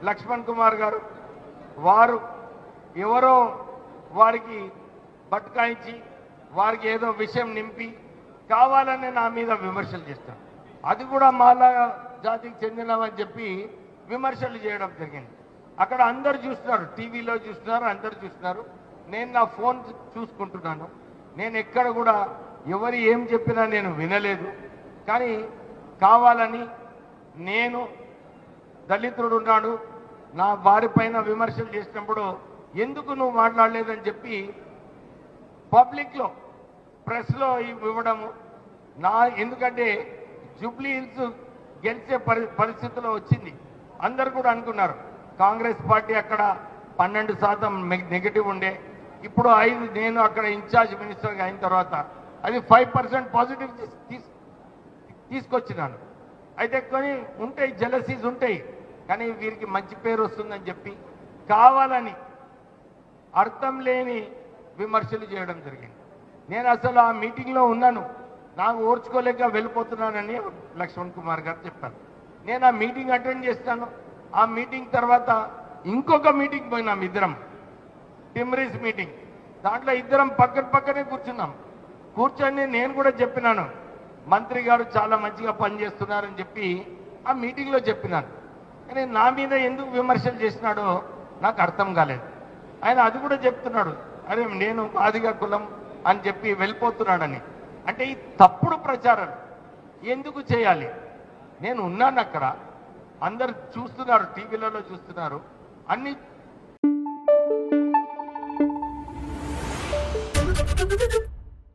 లక్ష్మణ్ కుమార్ గారు వారు ఎవరో వారికి బట్కాయించి వారికి ఏదో విషయం నింపి కావాలని నా మీద విమర్శలు చేస్తారు. అది కూడా మాలా జాతికి చెందినవని చెప్పి విమర్శలు చేయడం జరిగింది. అక్కడ అందరు చూస్తున్నారు, టీవీలో చూస్తున్నారు, అందరు చూస్తున్నారు. నేను నా ఫోన్ చూసుకుంటున్నాను. నేను ఎక్కడ కూడా ఎవరు ఏం చెప్పినా నేను వినలేదు. కానీ కావాలని నేను దళితుడు ఉన్నాడు నా వారి పైన విమర్శలు చేసినప్పుడు ఎందుకు నువ్వు మాట్లాడలేదని చెప్పి పబ్లిక్లో ప్రెస్లో ఇవ్వడము ఎందుకంటే జూబ్లీ హిల్స్ గెలిచే పరిస్థితిలో వచ్చింది. అందరు కూడా అనుకున్నారు కాంగ్రెస్ పార్టీ అక్కడ 12% నెగిటివ్ ఉండే, ఇప్పుడు 5 నేను అక్కడ ఇన్ఛార్జ్ మినిస్టర్గా అయిన తర్వాత అది 5% పాజిటివ్ తీసుకొచ్చినాను. అయితే కొన్ని ఉంటాయి, జెలసీస్ ఉంటాయి, కానీ వీరికి మంచి పేరు వస్తుందని చెప్పి కావాలని అర్థం లేని విమర్శలు చేయడం జరిగింది. నేను అసలు ఆ మీటింగ్లో ఉన్నాను, నాకు ఓర్చుకోలేక వెళ్ళిపోతున్నానని లక్ష్మణ్ కుమార్ గారు చెప్పారు. నేను ఆ మీటింగ్ అటెండ్ చేస్తాను. ఆ మీటింగ్ తర్వాత ఇంకొక మీటింగ్ పోయినాం ఇద్దరం, టిమ్రీస్ మీటింగ్. దాంట్లో ఇద్దరం పక్కనే కూర్చున్నాం. కూర్చొని నేను కూడా చెప్పినాను మంత్రి గారు చాలా మంచిగా పనిచేస్తున్నారని చెప్పి ఆ మీటింగ్లో చెప్పినాను. కానీ నా మీద ఎందుకు విమర్శలు చేసినాడో నాకు అర్థం కాలేదు. ఆయన అది కూడా చెప్తున్నాడు, అరే నేను మాదిగా కులం అని చెప్పి వెళ్ళిపోతున్నాడని. అంటే ఈ తప్పుడు ప్రచారం ఎందుకు చేయాలి? నేను ఉన్నాను అక్కడ, అందరు చూస్తున్నారు, టీవీలలో చూస్తున్నారు అన్ని.